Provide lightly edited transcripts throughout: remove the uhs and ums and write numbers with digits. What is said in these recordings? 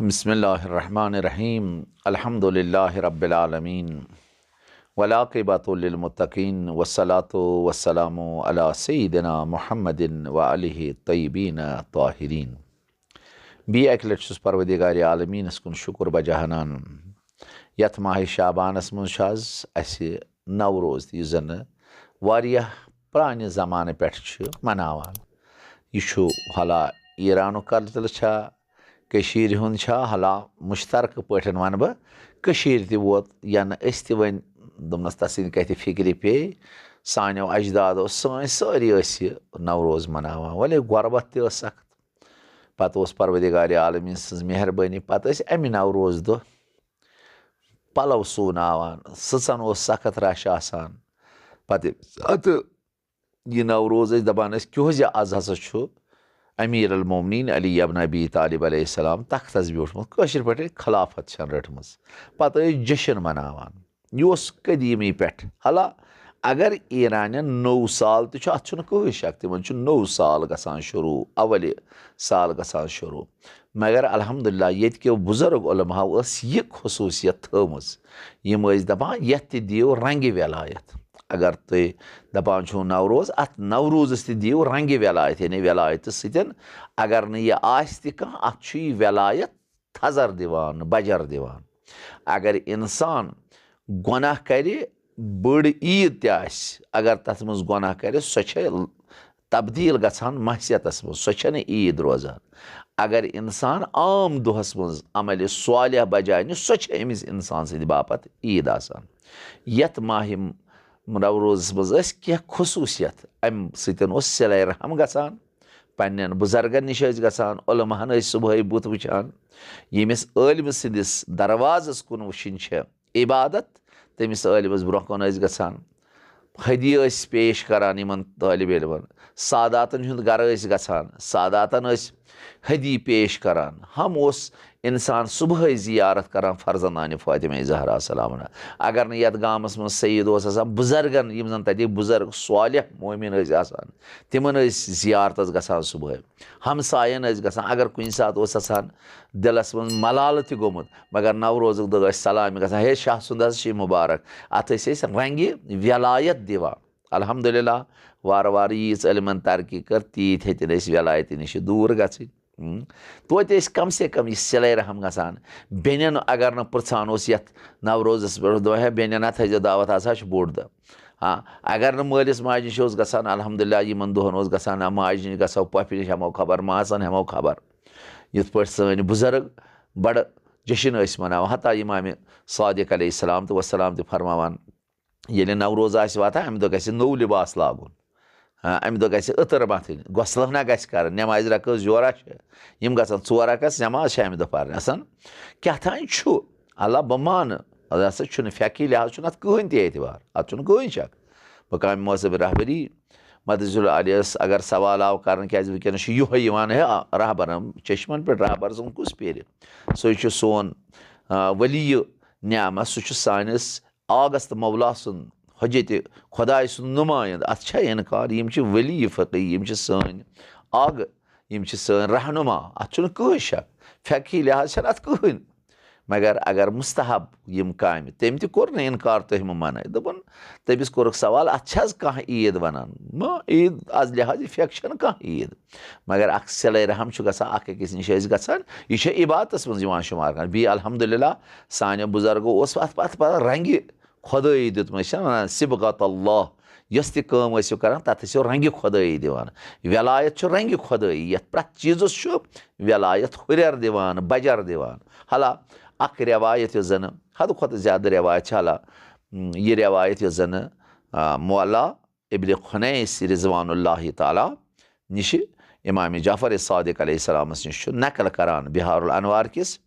बिस्मिल्लाहिर्रहमानिर्रहीम अल्हम्दुलिल्लाहि रब्बिल आलमीन वलाक़िबतु लिल्मुत्तक़ीन वस्सलातु वस्सलामु अला सय्यिदिना मुहम्मदिन व आलिहि तय्यिबीन ताहिरीन। बी अकि लटि छुस परवरदिगार आलमीनस कुन शुक्र बजाहनान यथ माह शाबानस मज असि नवरोज यु जन वारियाह प्राने ज़माने पेठ मनावान। यह हला ईरान कल्चर छा कशीर हुंद छा हला मुश्तरक पठन वन बह कशीर ति वोत यन अस ति वन दोपनस तसिन कथ फिक्र पे सानो अजदादो सन सारी नवरोज मनावान वले गुरबत त सख्त पत परवरदिगार आलमीन सज मेहरबानी पत अमि नवरोज दो पलव सूनावान सचन सख्त रश आसान पत यह नवरोज दपान क्यों आज हसा अमीर अलमोमिनीन अली इब्न अबी तालिब अलैहिस्सलाम तख्तस ब्यूठमुत कशर पे खिलाफत रटम पत जश्न मनावान यह कदीमी पे हाला अगर ईरान नौ साल अत कहीं शक तिमन नौ साल गसान शुरू अवल साल गसान शुरू मगर अल्हम्दुलिल्लाह येत के बुजुर्ग उलमा यह खसूसियत थमज यम दपान यथ दियो रंग वलायत अगर तुम दपान छो नवरोज अत नवरोजस दियो रंग वलायत यानी वलायत सतन अगर न यह अत वलायत थजर दिवान बजर दिवान। अगर इंसान गुनाह करे बड़ ईद तस अगर तथ मज गुनाह करे सो तब्दील गसान महसियतस मज सो ईद रोजान। अगर इंसान आम दोहस मज अमल सालिह बजाय सो अमिस इंसान सद बापत ईद आसान। यथ माह नवरोज मज क्या खसूसियत अम सतन सिले रहम गसान पन्न बुजुर्गन निश गसान उलमाहन सुबह बुत वुचान यमिस आलिम सदिस दरवाजस कुन वुचिन इबादत तमिस आलिमस ब्रोह कुन गसान हदी पेश करान इन तालिब इल्मन सादातन हुंद गर गसान सादातन हदी पेश करान हम इंसान सुबह जियारत करान फर्जनान फातिमा ज़हरा सलाम। अगर न यथ गामस मज सईद बुजुर्गन यम जन तक बुजुर्ग सालिह मोमिन आसान तिमन जियारत गसान सुबह हमसायन गसान अगर कुन सात आसान दिलस मज मलाल त गोमुत मगर नवरोज दह सलाम गसान हे शाह सुंद मुबारक अत रंग वलायत दिवान। अल्हम्दुलिल्लाह वार वार यीज इल्मन तरक्की कर तीत हेतन वलायत नश दूर गि तोत कम से कम यह सिले रहम गसान बेन अगर न पृछान यथ नवरोजस पे दह बेन थो दावत हसा बोड़ दह। हाँ अगर न मालिस माज नश गसान अल्हम्दुलिल्लाह यमन दोहन गसान माज नश गो पफ नश हमो खबर मासन हमो खबर यथ पे सन बुजुर्ग बड़ जश्न मनावान। हता इमाम सादिक अलैहिस्सलाम तो वसलाम फरमावान ये नवरोज वातान अमि दह नो लिबास लागुन अमि दह गतर मथन गसलना कर नमाज रकस जोरा यम गसान 4 रकस नमाज अमि दह पर क्या अल्लाह बह मान असा फ़िक़ी लिहाज अत कहीं एतबार अत कहीं शक मकाम मौसब रहबरी मदजुल आलियस अगर सवाल आव कर क्या वनस है रहबर चश्मन पे रहबर जन कुस पेर सो सोन वली न्यामत सह सानिस आगस्त मौला सुन हजत खुदाय सुन नुमाइंद अत इनकार यम वली फ़क़ी यम सन आग यम सन रहनुमा अत कहीं शक फ़िक़ी लिहाज अत कहीं मगर अगर मुस्तहब यम काम तम तोर न इनकार तुम मन दोपन तमिस कोर सवाल अत कह ईद वनान ईद आज लिहाज फ़िक़ कह ईद मगर अख सिले रहम गसान अकिस नश गसान यह इबादत मज शुमार कर बी अल्हम्दुलिल्लाह सान बुजुर्गो अत रंग खुदाई दितम सिबगत अल्लाह यस तम कर तथ रंग खुदाई दिवान वलायत रंग खुदाई यथ प्रत चीज़स वलायत हुरर दिवान बजर दिवान। हाला अख रवायत जन हद खुद ज़्यादा रवायत हाला यह रवायत जन मौला इब्न खुनैस रिज़वानुल्लाहि ताला निश इमाम जाफर सादिक अलैहिस्सलामस निश नकल करान बिहारुल अनवार किस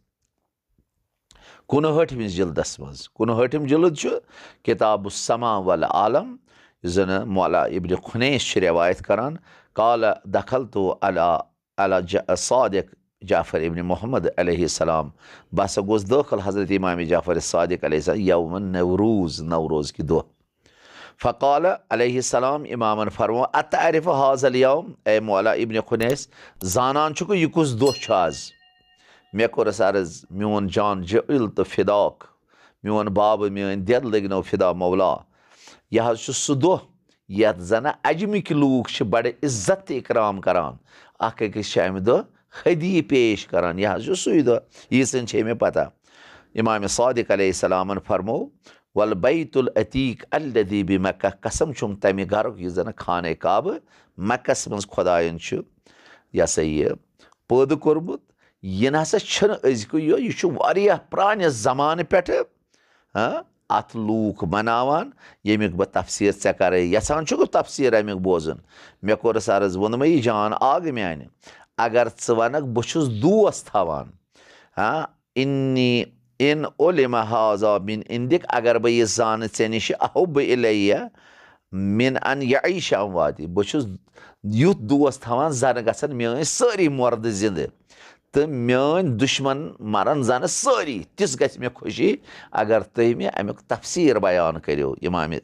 59 जिल्दस मज 59 जिल्द किताब समा वल आलम जन मौला इब्न खुनैस रवायत करान काल दखल तो अला सादिक जाफर इब्न मोहम्मद अलैहिस्सलाम बस गोस दाखिल हज़रत इमाम जाफर सादिक अलैहिस्सलाम यौम नवरोज नवरोज की दो फ़क़ाल अलैहिस्सलाम इमामन फरमा अतअरिफ़ु हाज़ल यौम ए मौला इब्न खुनैस जानान छुक यह कुस दो आज مےٚ کوٚرُس عرض میون جان جٲیِل تہٕ فِداک میون بابہٕ میٲنۍ دٮ۪د لٔگنو فِدا مولا یہِ حظ چھُ سُہ دۄہ یَتھ زَنہٕ اَجمٕکۍ لوٗکھ چھِ بَڑٕ عزت تہٕ اِکرام کَران اَکھ أکِس چھِ اَمہِ دۄہ ہدیہِ پیش کَران یہِ حظ چھُ سُے دۄہ ییٖژٕن چھے مےٚ پَتہ اِمامِ صادق علیہ السلامَن فرموو وَالبیت العتیٖق الذی بِمکہ قسم چھُم تَمہِ گرُک یُس زَنہٕ خانہ کعبہٕ مکَس منٛز خۄدایَن چھُ یہِ ہسا یہِ پٲدٕ کوٚرمُت یہِ نہ سا چھُنہٕ أزکُے یوت یہِ چھُ واریاہ پرٛانہِ زمانہٕ پٮ۪ٹھٕ اَتھ لوٗکھ مناوان ییٚمیُک بہٕ تفسیٖر ژےٚ کَرے یَژھان چھُکھ تفسیٖر اَمیُک بوزُن مےٚ کوٚرُس عرض ووٚنمَے یہِ جان آگہٕ میانہِ اگر ژٕ وَنکھ بہٕ چھُس دوس تھاوان اِن علم حاذا من عندک اگر بہٕ یہِ زانہٕ ژےٚ نِش احب الیہ من ان یعیش امواتی بہٕ چھُس یُتھ دوس تھاوان زَنہٕ گژھن میٲنۍ سٲری مردٕ زِندٕ تہٕ میٲنۍ دُشمن مرن زنہٕ سٲری تِژھ گژھِ مےٚ خوشی اگر تُہۍ مےٚ امیُک تفسیٖر بیان کٔرِو اِمامِ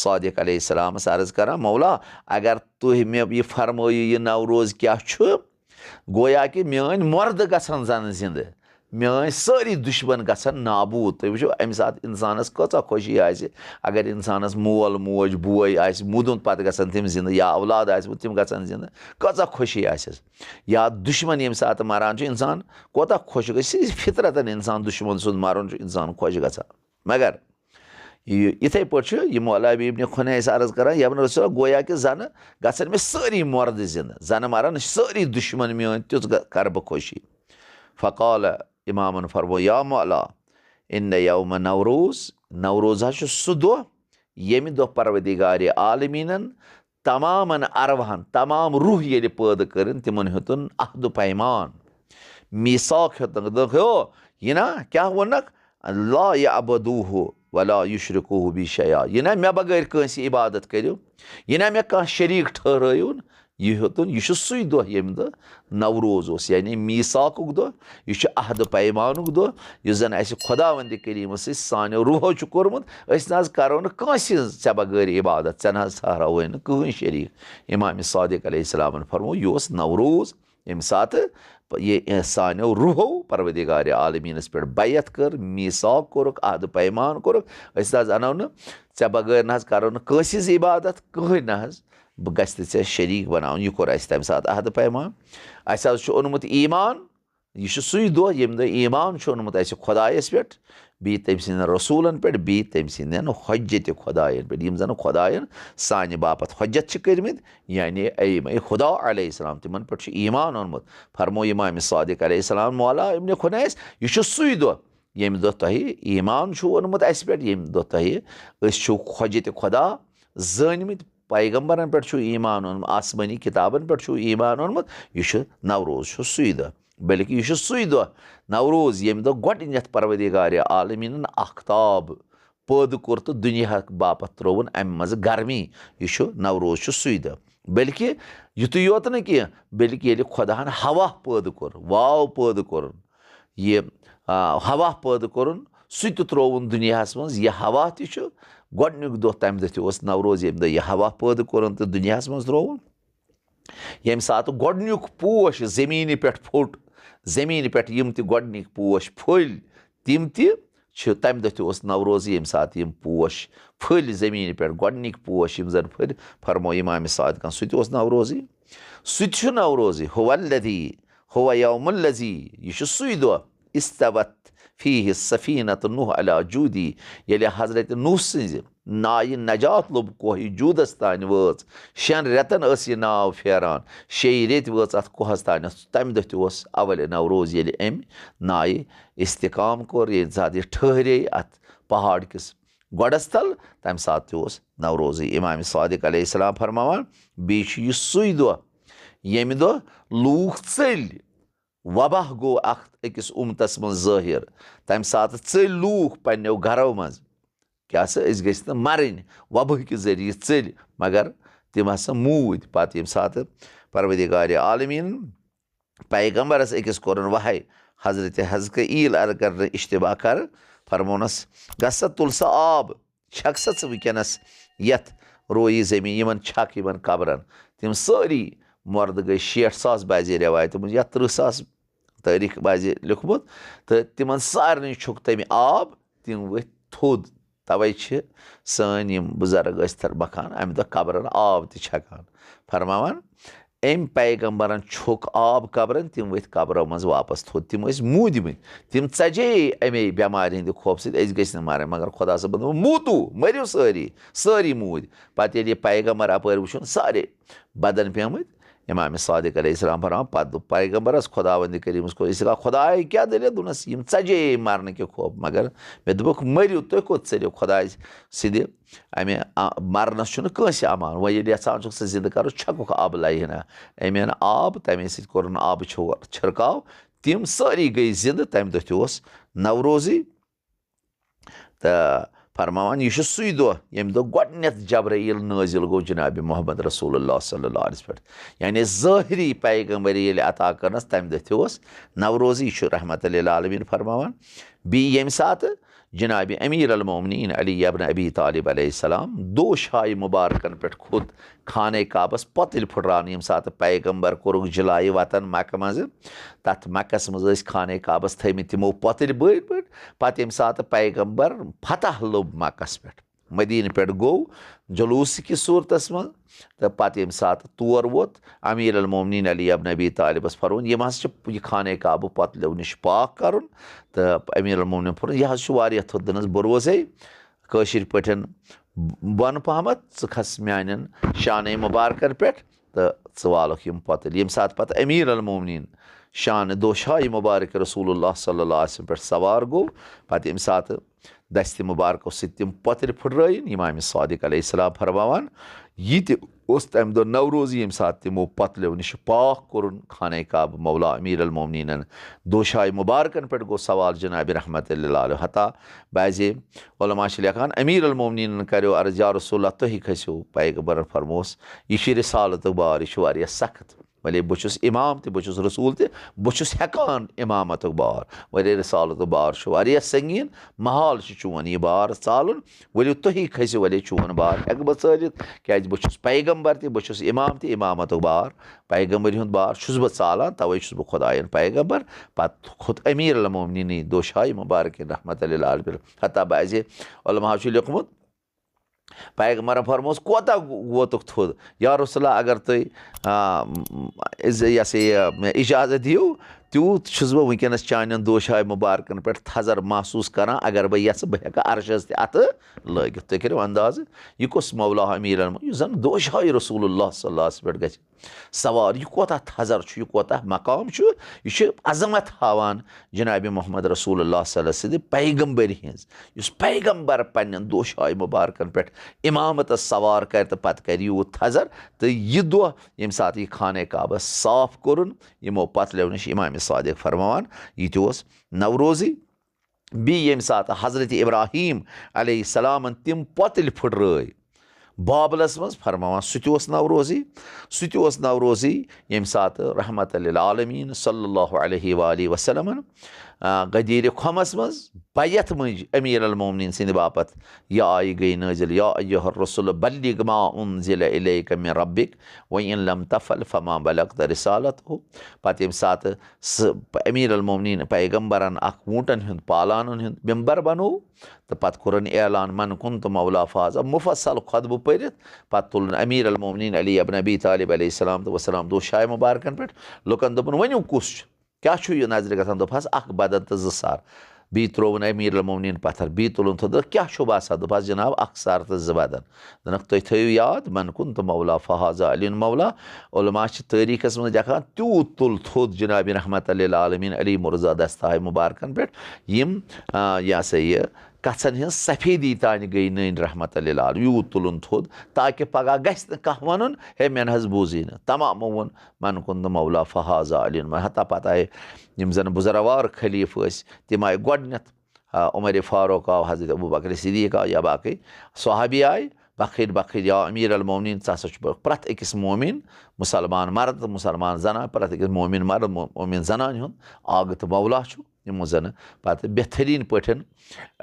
صادق علیہ السلامس عرض کران مولا اگر تُہۍ مےٚ یہِ فرمٲیِو یہِ نوروز کیاہ چھُ گویا کہِ میٲنۍ مردٕ گژھن زنہٕ زِندٕ میٲنۍ سٲری دُشمن گژھن نابوٗد تُہۍ وٕچھِو اَمہِ ساتہٕ اِنسانس کۭژاہ خوشی آسہِ اگر اِنسانس مول موج بوے آسہِ مُدُن پتہٕ گژھن تِم زِندٕ یا اولاد آسہِ تِم گژھن زِندٕ کۭژاہ خوشی آسٮ۪س یا دُشمن ییٚمہِ ساتہٕ مران چھُ اِنسان کوتاہ خۄش گژھِ یہِ فطرتن اِنسان دُشمن سُنٛد مرُن چھُ اِنسان خۄش گژھان مگر یِتھٕے پٲٹھۍ چھُ یہِ مولوی ابنِ خُنیس عرض کران یَمن رسول گویا کہِ زنہٕ گژھن مےٚ سٲری مردٕ زِندٕ زنہٕ مرن سٲری دُشمن میٲنۍ تیُتھ کرٕ بہٕ خوشی فقال اِمامن فرمو یا مولا اِنَّ یومَ نوروز نوروز حظ چھُ سُہ دۄہ ییٚمہِ دۄہ پروردِگارِ عالمیٖنن تمامن ارواہن تمام روح ییٚلہِ پٲدٕ کٔرٕنۍ تِمن ہیوٚتُن عہدٕ پیمان میٖثاق ہیوٚتنکھ دوٚپُکھ ہیو یہِ نا کیاہ ووٚنکھ لا یعبدوٗہ ولا یُشرِکوٗ بی شیا یہِ نا مےٚ بغٲر کٲنٛسہِ عبادت کٔرِو یہِ نا مےٚ کانٛہہ شریٖک ٹھہرٲیوُن یہِ ہیوٚتُن یہِ چھُ سُے دۄہ ییٚمہِ دۄہ نوروز اوس یعنی میٖثاقُک دۄہ یہِ چھُ عہدٕ پیمانُک دۄہ یُس زن اسہِ خۄداوندِ کریٖمس سۭتۍ سانیو روحو چھُ کوٚرمُت أسۍ نہ حظ کرو نہٕ کٲنٛسہِ ژےٚ بغٲر عبادت ژےٚ نہ حظ ٹھہراوٕے نہٕ کٕہٕنۍ شریٖک اِمامِ صادق علیہ السلامن فرموو یہِ اوس نوروز ییٚمہِ ساتہٕ یہِ سانیو روحو پروردِگارِ عالمیٖنس پٮ۪ٹھ بیعت کٔر میٖثاق کوٚرُکھ عہدٕ پیمان کوٚرُکھ أسۍ نہ حظ انو نہٕ ژےٚ بغٲر نہ حظ کرو نہٕ کٲنٛسہِ ہِنٛز عبادت کٕہٕنۍ نہ حظ بہٕ گژھِ نہٕ ژےٚ شریٖک بناوُن یہِ کوٚر اَسہِ تمہِ ساتہٕ عہدٕ پیمان اَسہِ حظ چھُ اوٚنمُت ایٖمان یہِ چھُ سُے دۄہ ییٚمہِ دۄہ ایٖمان چھُ اوٚنمُت اَسہِ خۄدایس پٮ۪ٹھ بیٚیہِ تٔمۍ سٕنٛدٮ۪ن رسوٗلن پٮ۪ٹھ بیٚیہِ تٔمۍ سٕنٛدٮ۪ن حۄجتہِ خۄدایَن پٮ۪ٹھ یِم زن خۄدایَن سانہِ باپتھ حۄجت چھِ کٔرمٕتۍ یعنی ایٖمَے خُدا علیہ السلام تِمن پٮ۪ٹھ چھُ ایٖمان اوٚنمُت فرمو اِمامِ صادق علیہ السلام مولا ابنِ خُنیس یہِ چھُ سُے دۄہ ییٚمہِ دۄہ تۄہہِ ایٖمان چھُو اوٚنمُت اَسہِ پٮ۪ٹھ ییٚمہِ دۄہ تۄہہِ أسۍ چھِو حۄجتہِ خۄدا زٲنۍمٕتۍ پیغمبرن پٮ۪ٹھ چھُو ایٖمان اوٚنمُت آسمٲنی کِتابن پٮ۪ٹھ چھُو ایٖمان اوٚنمُت یہِ چھُ نوروز چھُ سُے دۄہ بٔلکہِ یہِ چھُ سُے دۄہ نوروز ییٚمہِ دۄہ گۄڈٕنٮ۪تھ پروردِگارِ عالمیٖنن اختاب پٲدٕ کوٚر تہٕ دُنیا باپتھ ترٛووُن اَمہِ منٛزٕ گرمی یہِ چھُ نوروز چھُ سُے دۄہ بٔلکہِ یِتُے یوت نہٕ کینٛہہ بٔلکہِ ییٚلہِ خۄداہن ہوا پٲدٕ کوٚر واو پٲدٕ کوٚرُن یہِ ہوا پٲدٕ کوٚرُن سُہ تہِ ترٛووُن دُنیاہس منٛز یہِ ہوا تہِ چھُ گۄڈنیُک دۄہ تمہِ دۄہ تہِ اوس نوروز ییٚمہِ دۄہ یہِ ہوا پٲدٕ کوٚرُن تہٕ دُنیاہس منٛز ترٛووُن ییٚمہِ ساتہٕ گۄڈنیُک پوش زٔمیٖنہِ پٮ۪ٹھ پھوٚٹ زٔمیٖنہِ پٮ۪ٹھ یِم تہِ گۄڈنِکۍ پوش پھٔلۍ تِم تہِ چھِ تمہِ دۄہ تہِ اوس نوروزٕے ییٚمہِ ساتہٕ یِم پوش پھٔلۍ زٔمیٖنہِ پٮ۪ٹھ گۄڈنِکۍ پوش یِم زن پھٔلۍ فرمو اِمامِ صادقن سُہ تہِ اوس نوروزٕے سُہ تہِ چھُ نوروزٕے ہوَ الذی ہوَ یومُ الذی یہِ چھُ سُے دۄہ استوت فیٖہ سفیٖنۃ نوح علیٰ جوٗدی ییٚلہِ حضرت نوح سٕنٛزِ نایہِ نجات لوٚب کوہِ جوٗدس تانۍ وٲژ 6 رٮ۪تن ٲس یہِ ناو پھیران 6 رٮ۪تۍ وٲژ اتھ کوہس تانٮ۪تھ تمہِ دۄہ تہِ اوس اولِ نوروز ییٚلہِ أمۍ نایہِ استحکام کوٚر ییٚمہِ ساتہٕ یہِ ٹھہرے اتھ پہاڑ کِس گۄڈس تل تمہِ ساتہٕ تہِ اوس نوروزٕے اِمامِ صادق علیہ السلام فرماوان بیٚیہِ چھُ یہِ سُے دۄہ ییٚمہِ دۄہ لوٗکھ ژٔلۍ وباہ گوٚو اکھ أکِس اُمتس منٛز ظٲہِر تمہِ ساتہٕ ژٔلۍ لوٗکھ پننٮ۪و گرو منٛز کیٛاہ سا أسۍ گٔژھۍ نہٕ مرٕنۍ وبہٕ کہِ ذٔریعہٕ ژٔلۍ مگر تِم ہسا موٗدۍ پتہٕ ییٚمہِ ساتہٕ پروردِگارِ عالمیٖنن پیغمبرس أکِس کوٚرُن وہے حضرتِ حزقیٖل عرض کرنہٕ اشتباہ کرٕ فرمونس گژھ سا تُل سا آب چھکھ سا ژٕ وٕنکیٚنس یتھ رویی زٔمیٖن یِمن چھکھ یِمن قبرن تِم سٲری مردٕ گٔے 60,000 بعضے رٮ۪وایتو منٛز یا 30,000 تٲریٖخ بازِ لیوٚکھمُت تہٕ تِمن سارنٕے چھُکھ تَمہِ آب تِم ؤتھۍ تھوٚد تَوَے چھِ سٲنۍ یِم بُزرگ ٲسۍ مَکھان اَمہِ دۄہ قبرن آب تہِ چھَکان فرماوان أمۍ پیغمبرن چھوٚک آب قبرن تِم ؤتھۍ قبرو منٛز واپس تھوٚد تِم ٲسۍ موٗدمٕتۍ تِم ژَجے اَمے بٮ۪مارِ ہِنٛدِ خوفہٕ سۭتۍ أسۍ گٔژھۍ نہٕ مَرٕنۍ مگر خۄدا صٲبن دوٚپ موٗدوٗ مٔرِو سٲری موٗدۍ پتہٕ ییٚلہِ یہِ پیغمبر اَپٲرۍ وٕچھُن سارے بدن پیٚمٕتۍ اِمامِ صادق علیہ السلام فرماوان پتہٕ دوٚپ پیغمبرس خۄداوندِ کریٖمس کوٚر اِستغفار خۄداے کیٛاہ دٔلیٖل دوٚپنس یِم ژَجے مرنہٕ کہِ خوف مگر مےٚ دوٚپُکھ مٔرِو تُہۍ کوٚت ژٔلِو خۄداے سٕنٛدِ اَمہِ مرنس چھُنہٕ کٲنٛسہِ امان وۄنۍ ییٚلہِ یژھان چھُکھ ژٕ زِندٕ کرُن چھکُکھ آبہٕ لَیہِ ہنا أمۍ اَن آب تَمے سۭتۍ کوٚرُن آبہٕ چھِرکاو تِم سٲری گٔے زِندٕ تَمہِ دۄہ تہِ اوس نوروزٕے تہٕ فرماوان یہِ چھُ سُے دۄہ ییٚمہِ دۄہ گۄڈٕنٮ۪تھ جبرائیل نٲزِل گوٚو جِنابِ محمد رسول اللہ صلی اللہ علیہ پٮ۪ٹھ یعنی ظٲہری پیغمبری ییٚلہِ عطا کٔرنس تَمہِ دۄہ تہِ اوس نوروزٕے چھُ رحمتُ للعالمیٖن فرماوان بیٚیہِ ییٚمہِ ساتہٕ جِنابِ امیٖر المومنیٖن علی ابن ابی طالب علیہ السلام دوشاے مُبارکن پٮ۪ٹھ کھوٚت خانے کعبس پۄتٕلۍ پھٕٹراونہٕ ییٚمہِ ساتہٕ پیغمبر کوٚرُکھ جلایہِ وطن مکہٕ منٛزٕ تتھ مکس منٛز ٲسۍ خانے کعبس تھٲیمٕتۍ تِمو پۄتٕلۍ بٔڑۍ بٔڑۍ پتہٕ ییٚمہِ ساتہٕ پیغمبر فتح لوٚب مکس پٮ۪ٹھ مدیٖنہٕ پٮ۪ٹھ گوٚو جلوٗس کِس صوٗرتس منٛز تہٕ پتہٕ ییٚمہِ ساتہٕ تور ووت امیٖر المومنیٖن علی ابن ابی طالبس فرمووُن یِم حظ چھِ یہِ خانے کعبہٕ پۄتلیو نِش پاک کرُن تہٕ امیٖر المومنیٖن فرمووُن یہِ حظ چھُ واریاہ تھوٚد دوٚپنس بہٕ روزے کٲشِر پٲٹھۍ بۄنہٕ پہمتھ ژٕ کھس میانٮ۪ن شانے مُبارکن پٮ۪ٹھ تہٕ ژٕ والکھ یِم پۄتٕلۍ ییٚمہِ ساتہٕ پتہٕ امیٖر المومنیٖن شانہٕ دوشاے مُبارک رسول اللہ صلی اللہ علیہ وسلم پٮ۪ٹھ سوار گوٚو پتہٕ ییٚمہِ ساتہٕ دستہِ مُبارکو سۭتۍ تِم پۄتٕلۍ پھٕٹرٲیِن اِمامِ صادق علیہ السلام فرماوان یہِ تہِ اوس تَمہِ دۄہ نوروزی ییٚمہِ ساتہٕ تِمو پۄتلیو نِش پاک کوٚرُن خانے کعبہٕ مولا امیٖر المومنیٖنن دوشاے مُبارکن پٮ۪ٹھ گوٚو سوال جِنابِ رحمتُ للعالمیٖن حتا بعضے علما چھِ لیکھان امیٖر المومنیٖنن کریو عرض یا رسول اللہ تُہی کھٔسِو پیغمبرن فرمووُس یہِ چھِ رِسالتُک بار یہِ چھُ واریاہ سخت وَلے بہٕ چھُس اِمام تہِ بہٕ چھُس رسوٗل تہِ بہٕ چھُس ہٮ۪کان اِمامتُک بار وَلے رِسالتُک بار چھُ واریاہ سنگیٖن محال چھُ چون یہِ بار ژالُن ؤلِو تُہی کھٔسِو وَلے چون بار ہٮ۪کہٕ بہٕ ژٲلِتھ کیٛازِ بہٕ چھُس پیغمبر تہِ بہٕ چھُس اِمام تہِ اِمامتُک بار پیغمبری ہُنٛد بار چھُس بہٕ ژالان تَوَے چھُس بہٕ خۄدایَن پیغمبر پتہٕ کھوٚت امیٖر المومنیٖنٕے دوشاے مُبارکہِ رحمتُ للعالمیٖن حتا بعضے علماہو چھُ لیوٚکھمُت پیغمبرن فرمووُس کوتاہ ووتُکھ تھوٚد یا رسول اللہ اگر تُہۍ یہِ ہسا یہِ مےٚ اِجازت دِیِو تیوٗت چھُس بہٕ وٕنکیٚنس چانٮ۪ن دوشاے مُبارکن پٮ۪ٹھ تھزر محسوٗس کران اگر بہٕ یژھٕ بہٕ ہٮ۪کہٕ عرشس تہِ اَتھٕ لٲگِتھ تُہۍ کٔرِو اندازٕ یہِ کُس مولا امیٖر یُس زن دوشاے رسول اللہ صلی اللہ علیہ پٮ۪ٹھ گژھِ سوار یہِ کوتاہ تھزر چھُ یہِ کوتاہ مقام چھُ یہِ چھُ عظمت ہاوان جِنابِ محمد رسول اللہ صلی اللہ سٕنٛدِ پیغمبری ہِنٛز یُس پیغمبر پننٮ۪ن دوشاے مُبارکن پٮ۪ٹھ اِمامتس سوار کرِ تہٕ پتہٕ کرِ یوٗت تھزر تہٕ یہِ دۄہ ییٚمہِ ساتہٕ یہِ خانے کعبس صاف کوٚرُن یِمو پتلیو نِش اِمامِ صادق فرماوان یہِ تہِ اوس نوروزٕے بیٚیہِ ییٚمہِ ساتہٕ حضرت ابراہیٖم علیہ السلامن تِم پۄتٕلۍ پھٕٹرٲے بابلس منٛز فرماوان سُہ تہِ اوس نوروزٕے ییٚمہِ ساتہٕ رحمتُ للعالمیٖن صلی اللہ علیہ وآلہ وسلمن غدیٖرِ خۄمس منٛز بیت مٔنٛجۍ امیٖر المومنیٖن سٕنٛدِ باپتھ یہِ آیہِ گٔے نٲزِل یا ایُّہا الرسول بلغ ما انزل الیک من ربک وان لم تفعل فما بلغت رسالتہ پتہٕ ییٚمہِ ساتہٕ سُہ امیٖر المومنیٖن پیغمبرن اکھ ووٗنٛٹن ہُنٛد پالانن ہُنٛد ممبر بنوو تہٕ پتہٕ کوٚرُن اعلان من کُنتُ مولا فاضا مُفصل خۄطبہٕ پٔرِتھ پتہٕ تُلُن امیٖر المومنیٖن علی ابن ابی طالب علیہ السلام تہٕ وسلام دوشاے مُبارکن پٮ۪ٹھ لُکن دوٚپُن ؤنِو کُس چھُ کیٛاہ چھُ یہِ نظرِ گژھان دوٚپہس اکھ بدن تہٕ زٕ سر بیٚیہِ ترٛووُن امیٖر المومنیٖن پتھر بیٚیہِ تُلُن تھوٚد دوٚپُکھ کیٛاہ چھُو باسان دوٚپہس جناب اکھ سر تہٕ زٕ بدن دوٚپُکھ تُہۍ تھٲیِو یاد من کُنتُ مولا فہاضا علی مولا علما چھِ تٲریٖخس منٛز لیکھان تیوٗت تُل تھوٚد جِنابِ رحمتُ للعالمیٖن علی مُرزا دستاے مُبارکن پٮ۪ٹھ یِم یہِ ہسا یہِ کژھن ہِنٛز سفیدی تانۍ گٔے نٔنۍ رحمتُ للعالمیٖن یوٗت تُلُن تھوٚد تاکہِ پگاہ گژھِ نہٕ کانٛہہ وَنُن ہے مےٚ نہ حظ بوٗزٕے نہٕ تمامو ووٚن من کُنتُ مولا فہاضا علی حتا پتہٕ آیہِ یِم زن بُزروار خلیٖفہٕ ٲسۍ تِم آیہِ گۄڈٕنٮ۪تھ عمرِ فاروق آو حضرت ابوٗ بکر صدیٖق آو یا باقٕے صحابی آیہِ بکھٕرۍ یا امیٖر المومنیٖن ژٕ ہسا چھُ پرٛٮ۪تھ أکِس مومِن مُسلمان مرد تہٕ مُسلمان زنان پرٛٮ۪تھ أکِس مومِن مرد مومِن زنانہِ ہُنٛد آگہٕ تہٕ مولا چھُ یِمو زن پتہٕ بہتریٖن پٲٹھۍ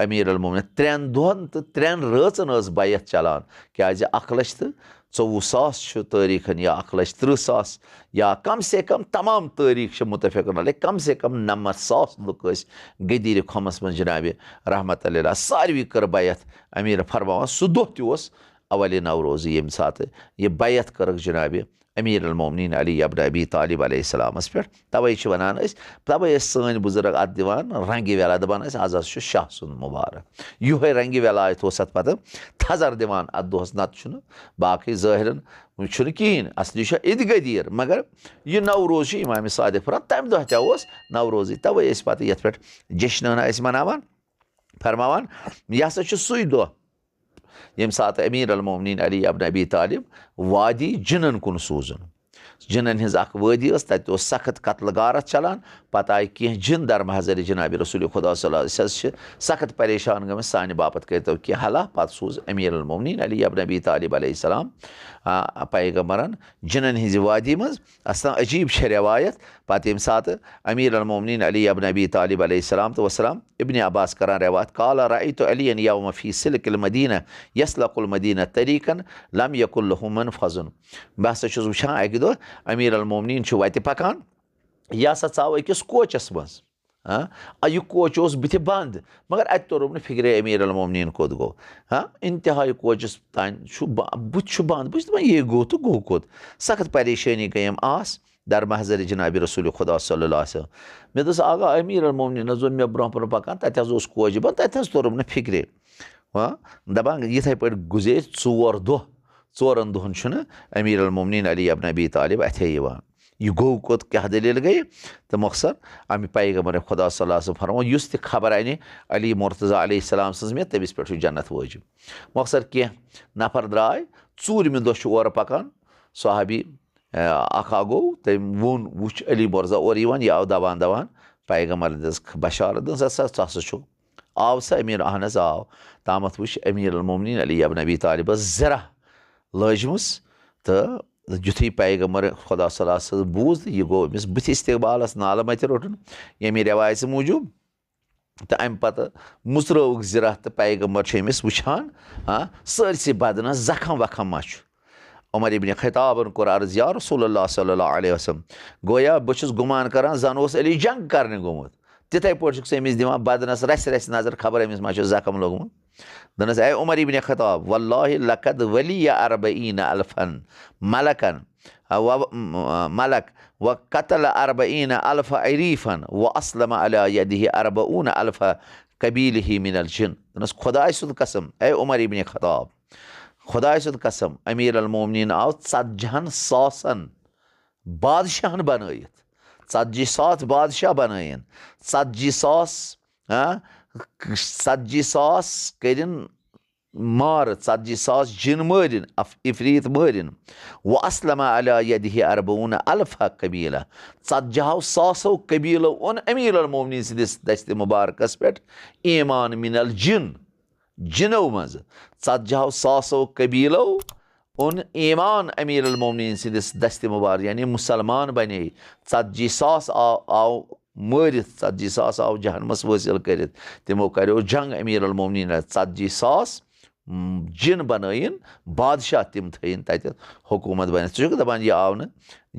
امیٖر المومنیٖن 3 دۄہن تہٕ 3 رٲژن ٲس بیت چلان کیٛازِ 1,00,000 تہٕ 24,000 تٲریٖخن یا 1,30,000 یا کم سے کم تمام تٲریٖخ چھِ مُتفِقن علیہ کم سے کم 90,000 لُکھ ٲسۍ گٔدیٖرِ خۄمس منٛز جِنابِ رحمت اللہ ساروی کٔر بیعت امیٖر فرماوان سُہ دۄہ تہِ اوس اولِ نوروز ییٚمہِ ساتہٕ یہِ بیعت کٔرٕکھ جِنابِ امیٖر المومنیٖن علی ابن ابی طالب علیہ السلامس پٮ۪ٹھ تَوَے چھِ وَنان أسۍ تَوَے ٲسۍ سٲنۍ بُزرٕگ اَتھ دِوان رنٛگہِ ویلا دَپان ٲسۍ آز حظ چھُ شاہ سُنٛد مُبارک یِہوٚے رنٛگہِ ویلایت اوس اَتھ پَتہٕ تھزر دِوان اَتھ دۄہس نتہٕ چھُنہٕ باقٕے ظٲہِرن چھُنہٕ کِہیٖنۍ اصلی چھُ عیٖدِ غدیٖر مگر یہِ نوروز چھُ اِمامِ صادق فران تَمہِ دۄہ تہِ اوس نوروزٕے تَوَے ٲسۍ پَتہٕ یَتھ پٮ۪ٹھ جشنٲنہ ٲسۍ مَناوان فرماوان یہِ ہسا چھُ سُے دۄہ ییٚمہِ ساتہٕ امیٖر المومنیٖن علی ابن ابی طالب وادی جِنن کُن سوٗزُن جِنن ہِنٛز اکھ وٲدی ٲس تَتہِ اوس سخت قتلہٕ غارت چلان پتہٕ آیہِ کینٛہہ جِن در محضرِ جِنابِ رسوٗلِ خۄدا صلی اللہ علیہ وسلم چھِ سخت پریشان گٔمٕتۍ سانہِ باپتھ کٔرۍتو کینٛہہ حلا پتہٕ سوٗز امیٖر المومنیٖن علی ابن ابی طالب علیہ السلام پیغمبرن جِنن ہِنٛزِ وادی منٛز اصلاً عجیٖب چھےٚ رٮ۪وایت پتہٕ ییٚمہِ ساتہٕ امیٖر المومنیٖن علی ابن ابی طالب علیہ السلام تہٕ وسلام ابنِ عباس کران رٮ۪وایت قال رأیتُ علیًّا یومَ فی سِلک المدیٖنہ یسلق المدیٖنہ طریٖقن لم یکن لہُ منفضُن بہٕ ہسا چھُس وٕچھان اکہِ دۄہ امیٖر المومنیٖن چھُ وتہِ پکان یہِ ہسا ژاو أکِس کوچس منٛز یہِ کوچ اوس بٕتھِ بنٛد مگر اَتہِ توٚرُم نہٕ فِکرے امیٖر المومنیٖن کوٚت گوٚو اِنتہایی کوچس تانۍ چھُ بُتھِ چھُ بنٛد بہٕ چھُس دپان یے گوٚو تہٕ گوٚو کوٚت سخت پریشٲنی گٔیَم آس در محضرِ جِنابِ رسوٗلِ خۄدا صلی اللہ علیہ وسلم مےٚ دوٚپُس آغا امیٖر المومنیٖن حظ ووٚن مےٚ برونٛہہ برونٛہہ پکان تتہِ حظ اوس کوچہِ بنٛد تتہِ حظ توٚرُم نہٕ فِکرے دپان یِتھٕے پٲٹھۍ گُزٲرۍ 4 دۄہ 4 دۄہن چھُنہٕ امیٖر المومنیٖن علی ابن ابی طالب اَتھے یِوان یہِ گوٚو کوٚت کیٛاہ دٔلیٖل گٔیہِ تہٕ مۄخصر اَمہِ پیغمبر خۄدا صلی اللہ علیہ وسلم فرموو یُس تہِ خبر انہِ علی مرتضیٰ علیہ السلام سٕنٛز مےٚ تٔمِس پٮ۪ٹھ چھُ جنت وٲجِب مۄخصر کینٛہہ نفر درٛاے 4مہِ دۄہ چھُ اورٕ پکان صحابی اکھ گوٚو تٔمۍ ووٚن وُچھ علی مرزا اورٕ یِوان یہِ آو دوان دوان پیغمبر دِژ بشارت دِژ ہسا ژٕ ہسا چھُکھ آو سا امیٖر اہن حظ آو تامَتھ وٕچھ امیٖر المومنیٖن علی ابن ابی طالبس زِرہ لٲجمٕژ تہٕ یُتھُے پیغمبر خۄدا صلی اللہ علیہ وسلم بوٗز تہٕ یہِ گوٚو أمِس بٕتھِ استقبالس نالہٕ متہِ روٚٹُن ییٚمہِ رٮ۪وایژٕ موٗجوٗب تہٕ اَمہِ پتہٕ مُژرٲوُکھ زِرہ تہٕ پیغمبر چھِ أمِس وٕچھان سٲرسٕے بدنس زخم وخم ما چھُ عمر ابن خطابن کوٚر عرض یا رسول اللہ صلی اللہ علیہ وسلم گویا بہٕ چھُس گُمان کران زن اوس علی جنگ کرنہِ گوٚمُت تِتھٕے پٲٹھۍ چھُکھ ژٕ أمِس دِوان بدنس رسہِ رسہِ نظر خبر أمِس ما چھُ زخم لوٚگمُت دوٚپنس اے عمر ابن خطاب واللہ لقد ولیہ 40 الفن ملکن ملک و قتل 40 الف عریٖفن و اسلم علی یدہ 40 الف قبیلہ من الجن دوٚپنس خۄداے سُنٛد قسم اے عمر ابن خطاب خۄداے سُنٛد قسم امیٖر المومنیٖن آو 40,000 بادشاہن بنٲیِتھ 40,000 بادشاہ بنٲیِن 40,000 کٔرِن مارٕ 40,000 جِن مٲرِن عفریٖت مٲرِن و اسلم علی یدہ 40 الف قبیٖلہ 40,000 قبیٖلو اوٚن امیٖر المومنیٖن سٕنٛدِس دستہِ مُبارکس پٮ۪ٹھ ایٖمان من الجن جِنو منٛزٕ 40,000 قبیٖلو اوٚن ایٖمان امیٖر المومنیٖن سٕنٛدِس دستہِ مُبارک یعنی مُسلمان بنے 40,000 آو مٲرِتھ 40,000 آو جہنمس وٲصِل کٔرِتھ تِمو کریو جنگ امیٖر المومنیٖن 40,000 جِن بنٲیِن بادشاہ تِم تھٲیِن تتہِ حکوٗمت بنٲیِتھ ژٕ چھُکھ دپان یہِ آو نہٕ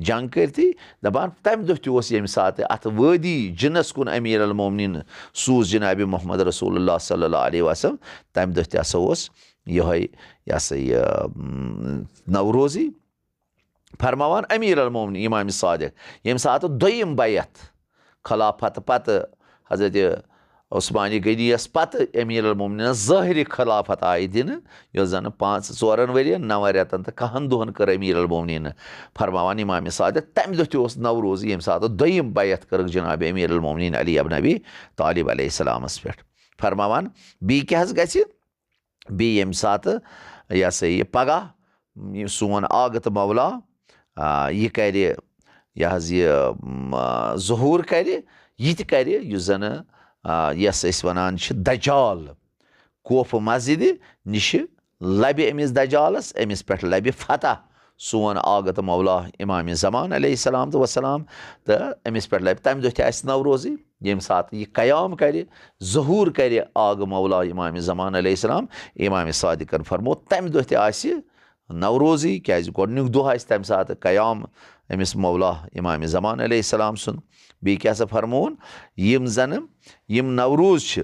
جنگ کٔرتھٕے دپان تمہِ دۄہ تہِ اوس ییٚمہِ ساتہٕ اتھ وٲدی جِنس کُن امیٖر المومنیٖن سوٗز جِنابِ محمد رسول اللہ صلی اللہ علیہ وسلم تمہِ دۄہ تہِ ہسا اوس یِہوٚے یہِ ہسا یہِ نوروزی فرماوان امیٖر المومنیٖن اِمامِ صادق ییٚمہِ ساتہٕ دوٚیِم بیعت خلافت پتہٕ حضرتِ عثمانہِ غنیَس پتہٕ امیٖر المومنیٖنس ظٲہرِ خلافت آیہِ دِنہٕ یۄس زن 4 ؤرین 9 رٮ۪تن تہٕ 10 دۄہن کٔر امیٖر المومنیٖن فرماوان اِمامِ صادق تمہِ دۄہ تہِ اوس نوروزی ییٚمہِ ساتہٕ دوٚیِم بیعت کٔرٕکھ جنابِ امیٖر المومنیٖن علی ابن ابی طالب علیہ السلامس پٮ۪ٹھ فرماوان بیٚیہِ کیٛاہ حظ گژھِ بیٚیہِ ییٚمہِ ساتہٕ یہِ ہسا یہِ پگاہ سون آگہٕ تہٕ مولا یہِ کرِ یہِ حظ یہِ ظہوٗر کرِ یہِ تہِ کرِ یُس زنہٕ یۄس أسۍ ونان چھِ دجال خوفہٕ مسجدِ نِشہِ لبہِ أمِس دجالس أمِس پٮ۪ٹھ لبہِ فتح سون آگہٕ تہٕ مولا اِمامِ زمان علیہ السلام تہٕ وسلام تہٕ أمِس پٮ۪ٹھ لبہِ تمہِ دۄہ تہِ آسہِ نوروزی ییٚمہِ ساتہٕ یہِ قیام کرِ ظہوٗر کرِ آگہٕ مولا اِمامِ زمان علیہ السلام اِمامِ صادقن فرمو تمہِ دۄہ تہِ آسہِ नवरोज़ी क्या गोडनिक दुह तम सात क़याम अमिस मौला इमाम ज़मान अलैहिस्सलाम सुन बी क्या सा फरमोन यम जन यम नवरोज़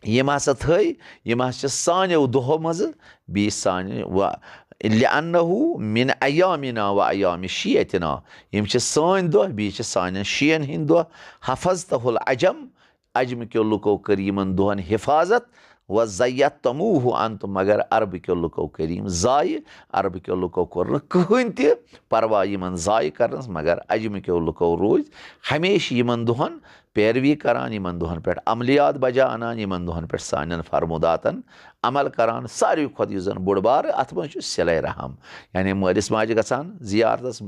यम हसा थई यम हस सान्यो दुहो मज बी सान्य व लिअन्नहु मिन अय्यामिना व अय्यामि शियतना यम सान दुह बी सान शियन हिंद दुह हफज़तहुल अजम अजम के लुको कर यमन दुहन हिफाजत व ज़य्यतमूहु अंतुम मगर अरब के लुको करीम ज़ाय अरब के लुको कोर कहन ति परवा यमन ज़ाय करनस मगर अजम के लुको रोज हमेशा यमन दुहन पैरवी करान यमन दुहन पे अमलियात बजा अनान यमन दुहन पे सान फरमुदातन अमल करान सारी खुद युजन बुड़ बार अत मज सिले रहम यानी मलिस माज गसान जियारतस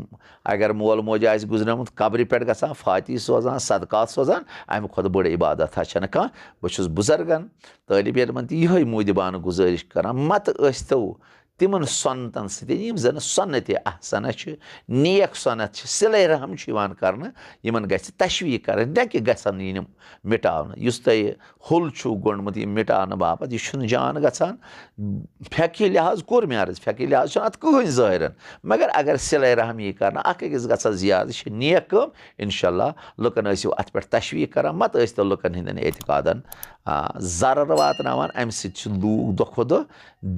अगर मोल मोज आस गुजरमुत कब्र पे गसान फाती सोजान सदकात सोजान अमि खुद बड़ इबादत छन कह बहु बुजुर्गन तालिब इलमन ये मुदिबान गुजारिश करान मत तो तिमन सन्नतन सम जन सन्नत अहसन नेक सन्नत सिले रहम कर यमन गि तशवी कर न कि गसन यम मिटान इस तुह हुल गोडमुत यह मिटान बापत यह जान गसान फेकी लिहाज कोर मे अर्ज फेकी लिहाज अत कहन ज़ाहिरन मगर अगर सिले रहम यह कर अकिस गसान जियाद नेक कम इंशाअल्लाह लुकन अत पे तशवी कर मत तो लुकन हंदन एतिकादन ज़रर वातनावान अमि सत लूक दो खो दो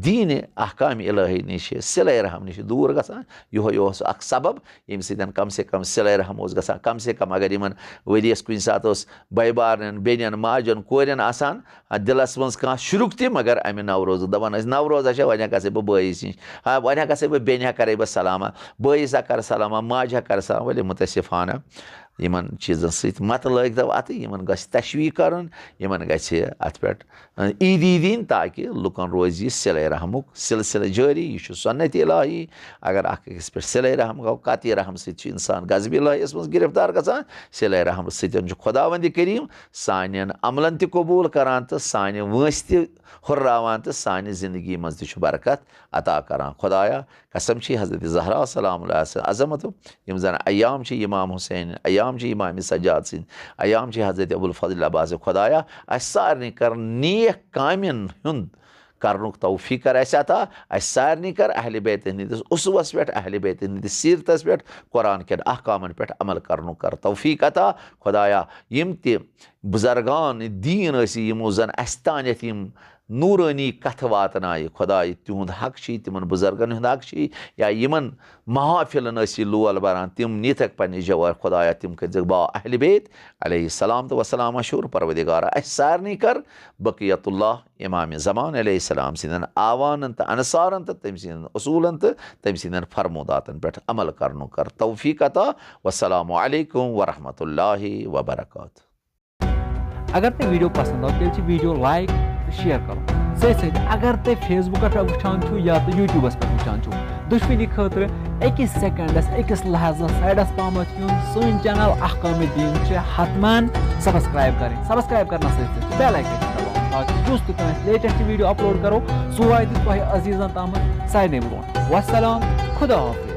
दीन अहकाम इलाही निश सिले रहम निश दूर गसान यो सबब यम सतन कम से कम सिले रहम गसान कम से कम अगर इन वरियस कुन सात बय बारन बेन माजन कोरन आसान दिलस मज कह शुरुक ति मगर अमि नवरोज दपान नवरोज वन गसे बह बयस नश वन गसे बह बेन करे बह सलामा बयस कर सलामा माज कर सलामा वली मुतसिफाना यमन चीज़न सत मत लग दो अत यमन गस तशवी करन यमन गस अत पे ईदी दिन ताकि लुकन रोज यह सिले रहमुक सिलसिल जारी यह सुन्नत इलाही अगर अकिस पे सिले रहम गो कति रहम सत इंसान गज़ब इलाहियस मज गिरफ्तार गसान सिले रहम सतन खुदावंद करीम सान अमलन त कबूल करान तो सान वंस त हुर्रावान तो सान जिंदगी मज त बरकत अता करान खुदाया कसम हज़रत ज़हरा सलाम अज़मत यम जन अयाम इमाम हुसैन अयाम इमाम सज्जाद सिंद अयाम हज़रत अबुल फज़ल अब्बास खुदाया सारे कर नेक कामन हुंद करनुक तौफीक कर अता सारे कर अहल बैत हंदिस उसवस पे अहल बैत हंदिस सीरतस पे कुरान के अहकामन पे अमल करनुक कर तौफीक अता खुदाया यम ति बुजुर्गान दीन यमो जन अस तानत यम नूरानी कथ वातनाय खुदाय तिहुंद हक तिमन बुजुर्गन हुंद हक या यमन महाफिलन लोल बरान तिम नीतक पन्ने जवार खुदाया तिम कर बा अहल बैत अलैहिस्सलाम तो वसलाम मशहूर परवदिगार अस सारनी कर बकियतुल्लाह इमाम ज़मान अलैहिस्सलाम सिंदन आवानन तो अनसारन तो तम सिंदन उसूलन तो तम सिंदन फरमुदातन पे अमल करनु कर तौफीक अता वस्सलामु अलैकुम वरहमतुल्लाहि वबरकातुहू। अगर ते वीडियो पसंद आए तो वीडियो लाइक तो शेयर करो सत अगर ते फेसबुक पे वुचान या तो यूट्यूबस पे वुचान दुश्मनी खतर अकिस सेकंडस अकिस लहजा साइडस पाम सन चैनल अहकाम दीन हतमान सब्सक्राइब करें सब्सक्राइब करना सत बेल आइकन ताकि लेटेस्ट वीडियो अपलोड करो सह वात तुह अजीजन तम सारे ब्रो वस्सलाम खुदा हाफिज़।